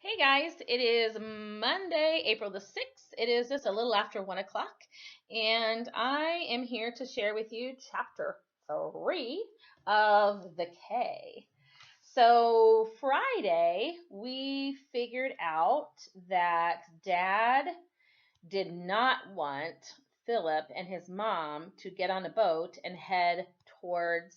Hey guys, it is Monday, April the 6th. It is just a little after 1 o'clock, and I am here to share with you chapter 3 of the K. So, Friday, we figured out that Dad did not want Philip and his mom to get on a boat and head towards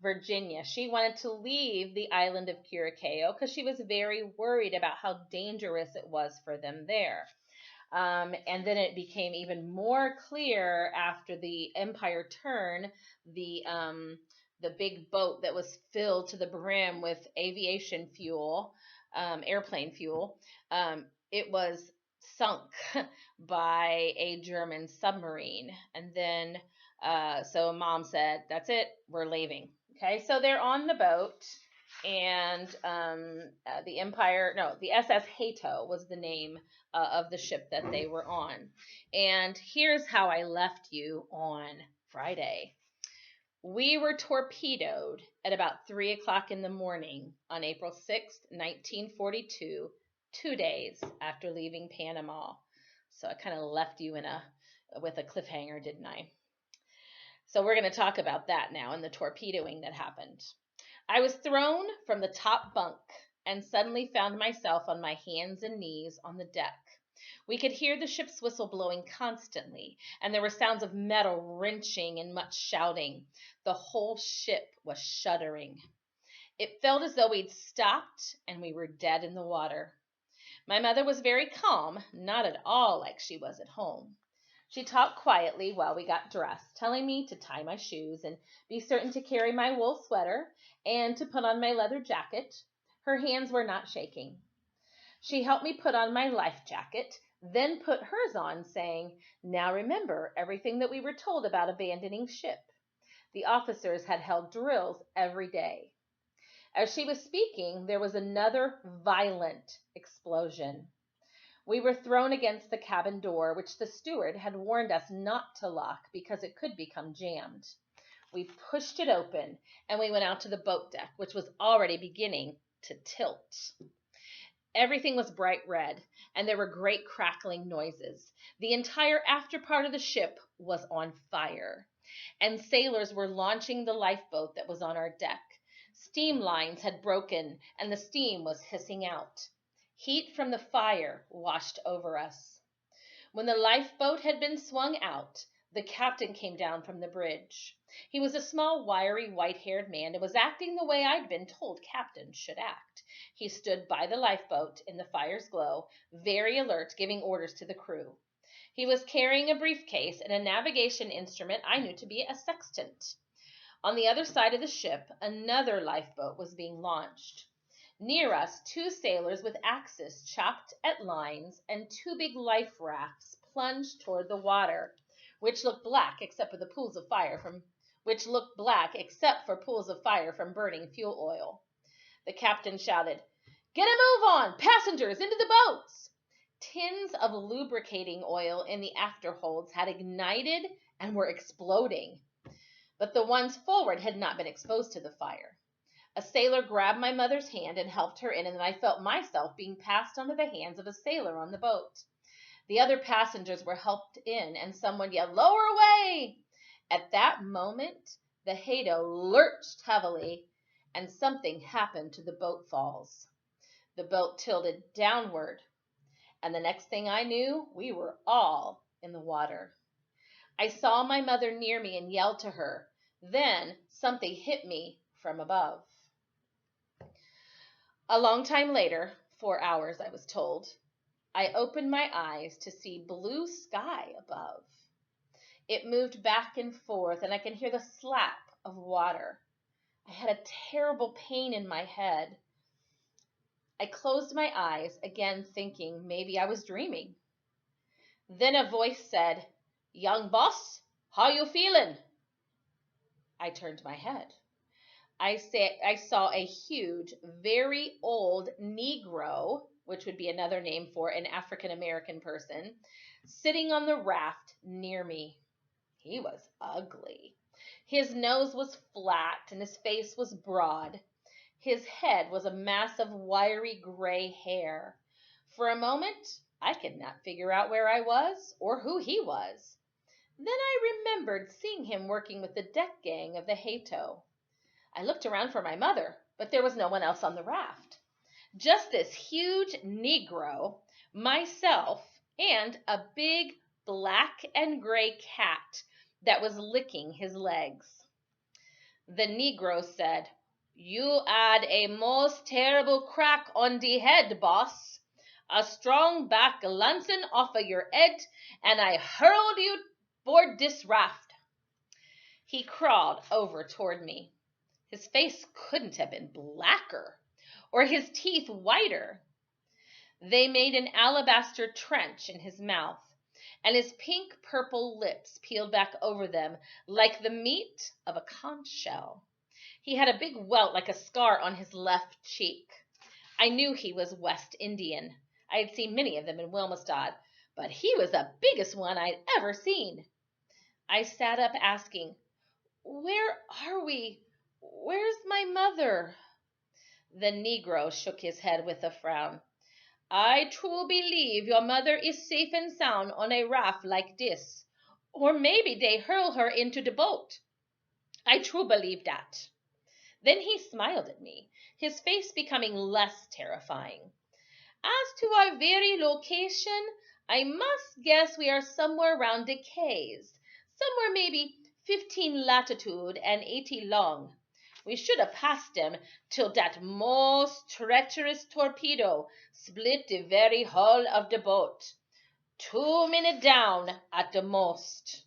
Virginia. She wanted to leave the island of Curacao because she was very worried about how dangerous it was for them there. And then it became even more clear after the Empire turn, the big boat that was filled to the brim with aviation fuel, airplane fuel. It was sunk by a German submarine. And then, so mom said, "That's it, we're leaving." Okay, so they're on the boat, and the Empire, no, the SS Hato was the name of the ship that they were on. And here's how I left you on Friday. We were torpedoed at about 3 o'clock in the morning on April 6th, 1942, 2 days after leaving Panama. So I kind of left you with a cliffhanger, didn't I? So we're going to talk about that now and the torpedoing that happened. I was thrown from the top bunk and suddenly found myself on my hands and knees on the deck. We could hear the ship's whistle blowing constantly, and there were sounds of metal wrenching and much shouting. The whole ship was shuddering. It felt as though we'd stopped and we were dead in the water. My mother was very calm, not at all like she was at home. She talked quietly while we got dressed, telling me to tie my shoes and be certain to carry my wool sweater and to put on my leather jacket. Her hands were not shaking. She helped me put on my life jacket, then put hers on, saying, "Now remember everything that we were told about abandoning ship." The officers had held drills every day. As she was speaking, there was another violent explosion. We were thrown against the cabin door, which the steward had warned us not to lock because it could become jammed. We pushed it open, and we went out to the boat deck, which was already beginning to tilt. Everything was bright red, and there were great crackling noises. The entire after part of the ship was on fire, and sailors were launching the lifeboat that was on our deck. Steam lines had broken, and the steam was hissing out. Heat from the fire washed over us. When the lifeboat had been swung out, the captain came down from the bridge. He was a small, wiry, white-haired man and was acting the way I'd been told captains should act. He stood by the lifeboat in the fire's glow, very alert, giving orders to the crew. He was carrying a briefcase and a navigation instrument I knew to be a sextant. On the other side of the ship, another lifeboat was being launched. Near us, two sailors with axes chopped at lines and two big life rafts plunged toward the water, which looked black except for pools of fire from burning fuel oil. The captain shouted, "Get a move on! Passengers, into the boats!" Tins of lubricating oil in the afterholds had ignited and were exploding, but the ones forward had not been exposed to the fire. A sailor grabbed my mother's hand and helped her in, and then I felt myself being passed onto the hands of a sailor on the boat. The other passengers were helped in, and someone yelled, "Lower away!" At that moment, the Hato lurched heavily, and something happened to the boat falls. The boat tilted downward, and the next thing I knew, we were all in the water. I saw my mother near me and yelled to her. Then something hit me from above. A long time later, 4 hours I was told, I opened my eyes to see blue sky above. It moved back and forth, and I can hear the slap of water. I had a terrible pain in my head. I closed my eyes, again thinking maybe I was dreaming. Then a voice said, "Young boss, how you feeling?" I turned my head. I saw a huge, very old Negro, which would be another name for an African American person, sitting on the raft near me. He was ugly. His nose was flat and his face was broad. His head was a mass of wiry gray hair. For a moment, I could not figure out where I was or who he was. Then I remembered seeing him working with the deck gang of the Hato. I looked around for my mother, but there was no one else on the raft. Just this huge Negro, myself, and a big black and gray cat that was licking his legs. The Negro said, "You had a most terrible crack on the head, boss. A strong back lancing off of your head, and I hurled you board this raft." He crawled over toward me. His face couldn't have been blacker, or his teeth whiter. They made an alabaster trench in his mouth, and his pink-purple lips peeled back over them like the meat of a conch shell. He had a big welt like a scar on his left cheek. I knew he was West Indian. I had seen many of them in Wilmestad, but he was the biggest one I'd ever seen. I sat up asking, "Where are we? Where's my mother?" The Negro shook his head with a frown. "I true believe your mother is safe and sound on a raft like this. Or maybe they hurl her into the boat. I true believe that." Then he smiled at me, his face becoming less terrifying. "As to our very location, I must guess we are somewhere round the Cays, somewhere maybe 15 latitude and 80 long. We should have passed them till that most treacherous torpedo split the very hull of the boat. 2 minutes down at the most."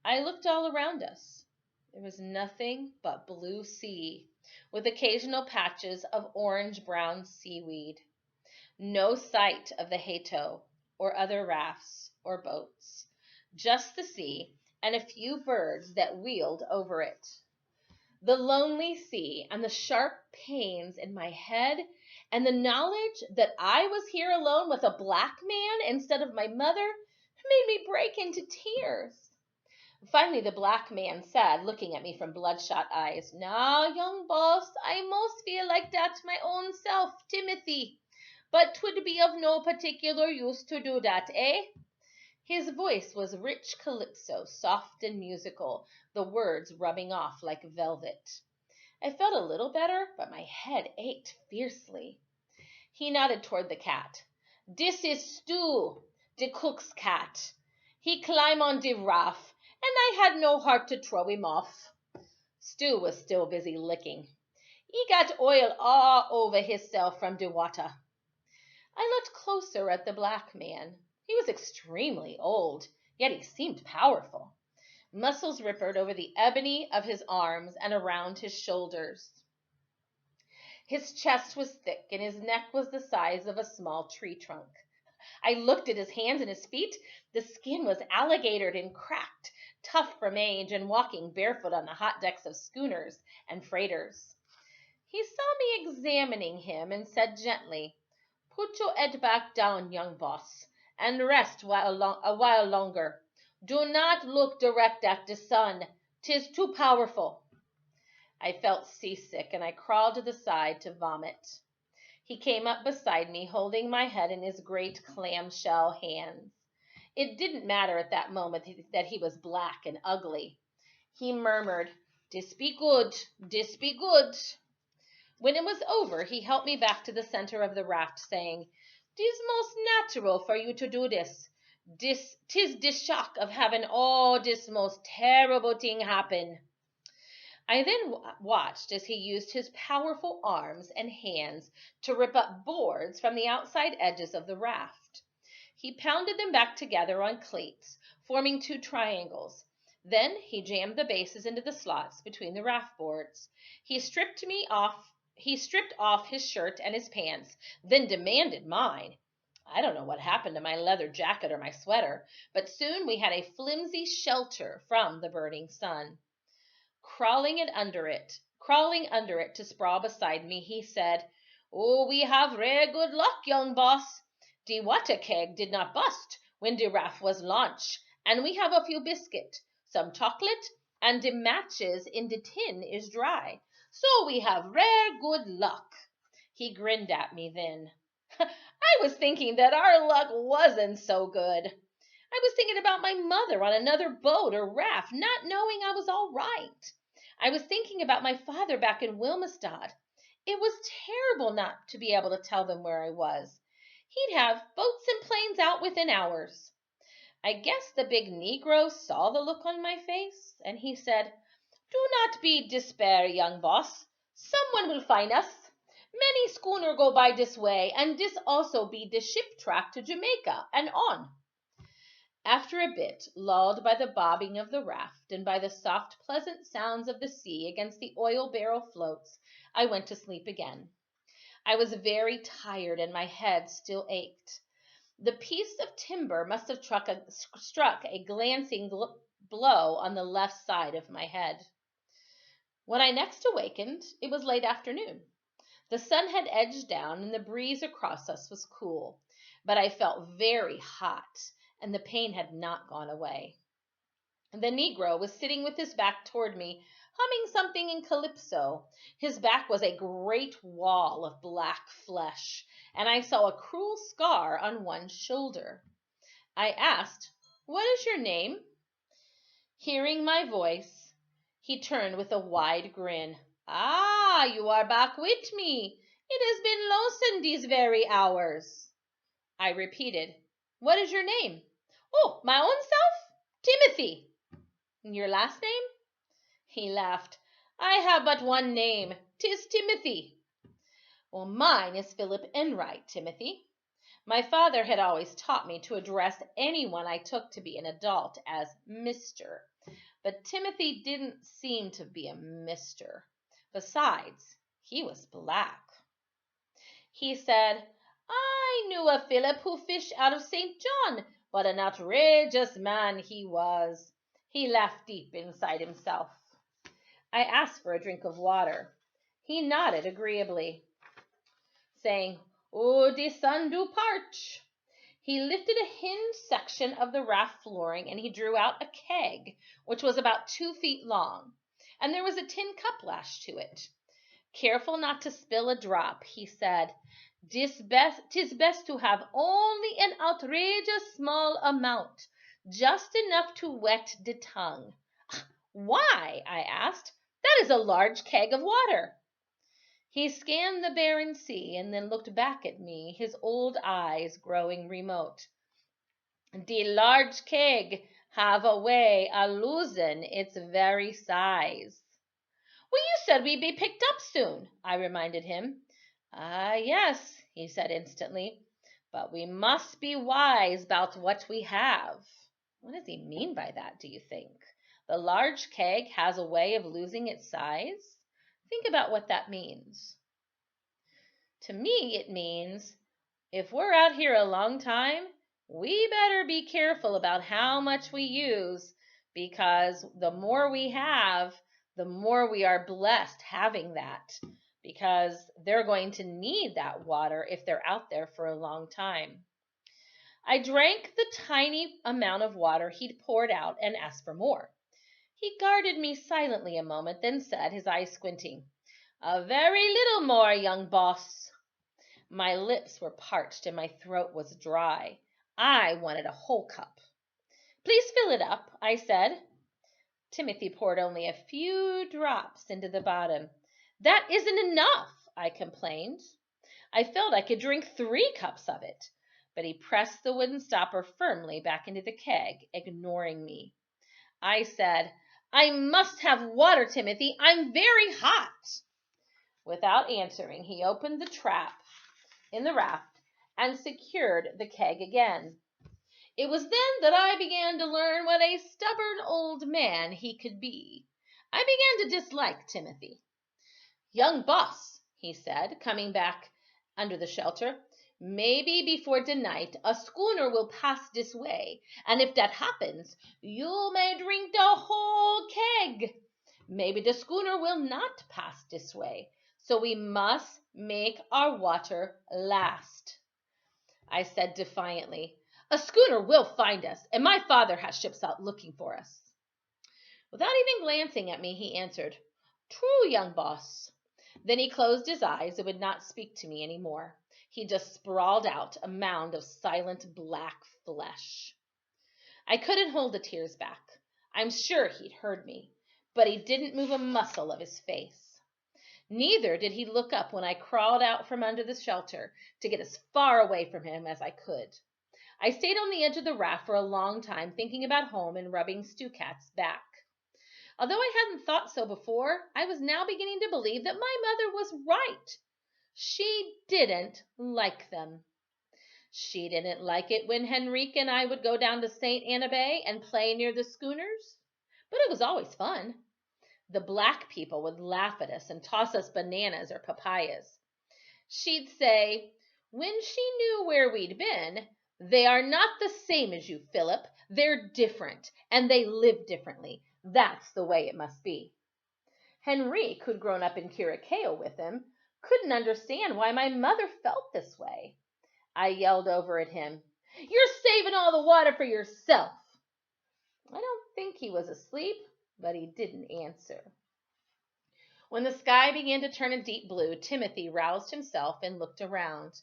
I looked all around us. There was nothing but blue sea, with occasional patches of orange-brown seaweed. No sight of the Hato or other rafts or boats. Just the sea and a few birds that wheeled over it. The lonely sea and the sharp pains in my head and the knowledge that I was here alone with a black man instead of my mother made me break into tears. Finally, the black man said, looking at me from bloodshot eyes, "Now, young boss, I most feel like that my own self, Timothy. But 'twould be of no particular use to do that, eh?" His voice was rich calypso, soft and musical, the words rubbing off like velvet. I felt a little better, but my head ached fiercely. He nodded toward the cat. "This is Stu, the cook's cat. He climb on the raft, and I had no heart to throw him off." Stu was still busy licking. "He got oil all over hisself from the water." I looked closer at the black man. He was extremely old, yet he seemed powerful. Muscles rippered over the ebony of his arms and around his shoulders. His chest was thick and his neck was the size of a small tree trunk. I looked at his hands and his feet. The skin was alligatored and cracked, tough from age and walking barefoot on the hot decks of schooners and freighters. He saw me examining him and said gently, "Put your head back down, young boss, and rest a while longer. Do not look direct at the sun. 'Tis too powerful." I felt seasick and I crawled to the side to vomit. He came up beside me, holding my head in his great clamshell hands. It didn't matter at that moment that he was black and ugly. He murmured, "This be good, this be good." When it was over, he helped me back to the center of the raft, saying, "'Tis most natural for you to do this. 'Tis the shock of having all this most terrible thing happen." I then watched as he used his powerful arms and hands to rip up boards from the outside edges of the raft. He pounded them back together on cleats, forming 2 triangles. Then he jammed the bases into the slots between the raft boards. He stripped off his shirt and his pants, then demanded mine. I don't know what happened to my leather jacket or my sweater, but soon we had a flimsy shelter from the burning sun. Crawling under it to sprawl beside me, he said, "Oh, we have rare good luck, young boss. The water keg did not bust when the raft was launched, and we have a few biscuit, some chocolate, and the matches in the tin is dry. So we have rare good luck." He grinned at me then. "I I was thinking that our luck wasn't so good. I was thinking about my mother on another boat or raft, not knowing I was all right. I was thinking about my father back in Wilmestad. It was terrible not to be able to tell them where I was. He'd have boats and planes out within hours. I guess the big Negro saw the look on my face, and he said, "Do not be despair, young boss. Someone will find us. Many schooner go by this way, and this also be the ship track to Jamaica and on." After a bit, lulled by the bobbing of the raft and by the soft, pleasant sounds of the sea against the oil barrel floats, I went to sleep again. I was very tired and my head still ached. The piece of timber must have struck a glancing blow on the left side of my head. When I next awakened, it was late afternoon. The sun had edged down and the breeze across us was cool, but I felt very hot and the pain had not gone away. The Negro was sitting with his back toward me, humming something in calypso. His back was a great wall of black flesh, and I saw a cruel scar on one shoulder. I asked, "What is your name?" Hearing my voice, he turned with a wide grin. "Ah, you are back with me. It has been lonesome these very hours." I repeated, "What is your name?" "Oh, my own self? Timothy." "Your last name?" He laughed. "I have but one name. 'Tis Timothy." "Well, mine is Philip Enright, Timothy." My father had always taught me to address anyone I took to be an adult as Mr. But Timothy didn't seem to be a Mr. Besides, he was black. He said, "I knew a Philip who fished out of St. John, but an outrageous man he was." He laughed deep inside himself. I asked for a drink of water. He nodded agreeably, saying, "Oh, the sun do parch." He lifted a hinged section of the raft flooring and he drew out a keg, which was about 2 feet long, and there was a tin cup lashed to it. Careful not to spill a drop, he said, "'Tis best to have only an outrageous small amount, just enough to wet the tongue." "Why?" I asked. "That is a large keg of water." He scanned the barren sea and then looked back at me, his old eyes growing remote. "The large keg have a way of losing its very size." "Well, you said we'd be picked up soon," I reminded him. "Ah, yes," he said instantly, "but we must be wise about what we have." What does he mean by that, do you think? The large keg has a way of losing its size? Think about what that means. To me, it means if we're out here a long time, we better be careful about how much we use, because the more we have, the more we are blessed having that, because they're going to need that water if they're out there for a long time. I drank the tiny amount of water he'd poured out and asked for more. He guarded me silently a moment, then said, his eyes squinting, "A very little more, young boss." My lips were parched and my throat was dry. I wanted a whole cup. "Please fill it up," I said. Timothy poured only a few drops into the bottom. "That isn't enough," I complained. I felt I could drink 3 cups of it, but he pressed the wooden stopper firmly back into the keg, ignoring me. I said, "I must have water, Timothy. I'm very hot." Without answering, he opened the trap in the raft and secured the keg again. It was then that I began to learn what a stubborn old man he could be. I began to dislike Timothy. "Young boss," he said, coming back under the shelter, "maybe before the night a schooner will pass this way, and if that happens, you may drink the whole keg. Maybe the schooner will not pass this way, so we must make our water last." I said defiantly, "A schooner will find us, and my father has ships out looking for us." Without even glancing at me, he answered, "True, young boss. Then he closed his eyes and would not speak to me any more. He just sprawled out, a mound of silent black flesh. I couldn't hold the tears back. I'm sure he'd heard me, but he didn't move a muscle of his face. Neither did he look up when I crawled out from under the shelter to get as far away from him as I could. I stayed on the edge of the raft for a long time, thinking about home and rubbing Stu Cat's back. Although I hadn't thought so before, I was now beginning to believe that my mother was right. She didn't like them. She didn't like it when Henrique and I would go down to St. Anna Bay and play near the schooners, but it was always fun. The black people would laugh at us and toss us bananas or papayas. She'd say, when she knew where we'd been, "They are not the same as you, Philip. They're different, and they live differently. That's the way it must be." Henrique, who'd grown up in Curacao with him, couldn't understand why my mother felt this way. I yelled over at him, "You're saving all the water for yourself." I don't think he was asleep, but he didn't answer. When the sky began to turn a deep blue, Timothy roused himself and looked around.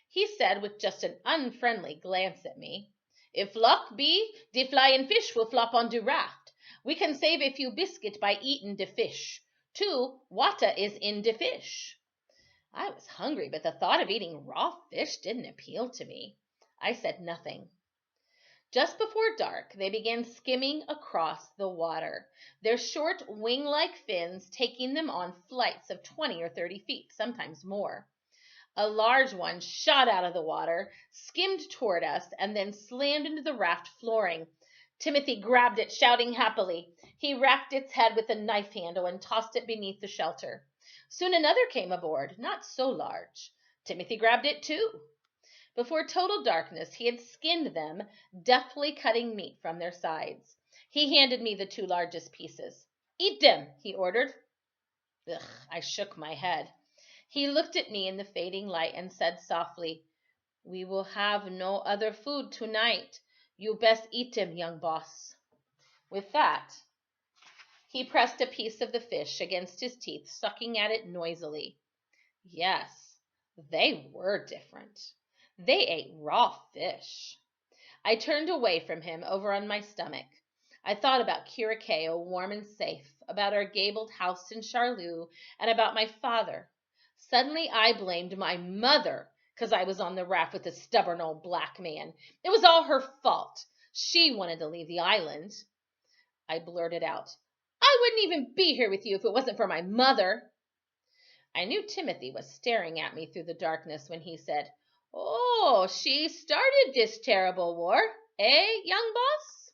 He said with just an unfriendly glance at me, "If luck be, de flying fish will flop on de raft. We can save a few biscuit by eating de fish. Too, water is in de fish." I was hungry, but the thought of eating raw fish didn't appeal to me. I said nothing. Just before dark, they began skimming across the water, their short wing-like fins taking them on flights of 20 or 30 feet, sometimes more. A large one shot out of the water, skimmed toward us, and then slammed into the raft flooring. Timothy grabbed it, shouting happily. He rapped its head with a knife handle and tossed it beneath the shelter. Soon another came aboard, not so large. Timothy grabbed it too. Before total darkness, he had skinned them, deftly cutting meat from their sides. He handed me the 2 largest pieces. "Eat them," he ordered. Ugh, I shook my head. He looked at me in the fading light and said softly, "We will have no other food tonight. You best eat them, young boss." With that, he pressed a piece of the fish against his teeth, sucking at it noisily. Yes, they were different. They ate raw fish. I turned away from him over on my stomach. I thought about Curacao, warm and safe, about our gabled house in Charlevoix, and about my father. Suddenly I blamed my mother because I was on the raft with the stubborn old black man. It was all her fault. She wanted to leave the island. I blurted out, "I wouldn't even be here with you if it wasn't for my mother." I knew Timothy was staring at me through the darkness when he said, "Oh, she started this terrible war, eh, young boss?"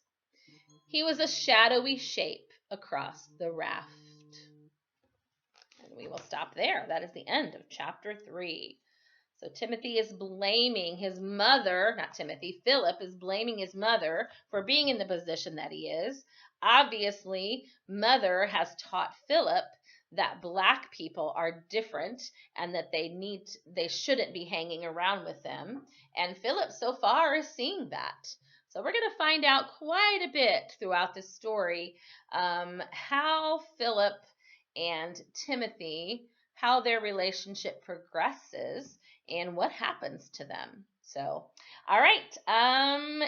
He was a shadowy shape across the raft. And we will stop there. That is the end of chapter 3. So Timothy is blaming his mother, not Timothy, Philip is blaming his mother for being in the position that he is. Obviously, mother has taught Philip that black people are different and that they shouldn't be hanging around with them. And Philip so far is seeing that. So we're going to find out quite a bit throughout this story how Philip and Timothy, how their relationship progresses and what happens to them. So, all right.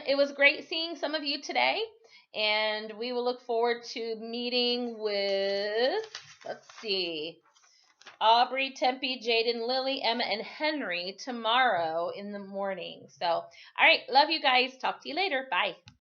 It was great seeing some of you today, and we will look forward to meeting with, let's see, Aubrey, Tempe, Jaden, Lily, Emma, and Henry tomorrow in the morning. So, all right. Love you guys. Talk to you later. Bye.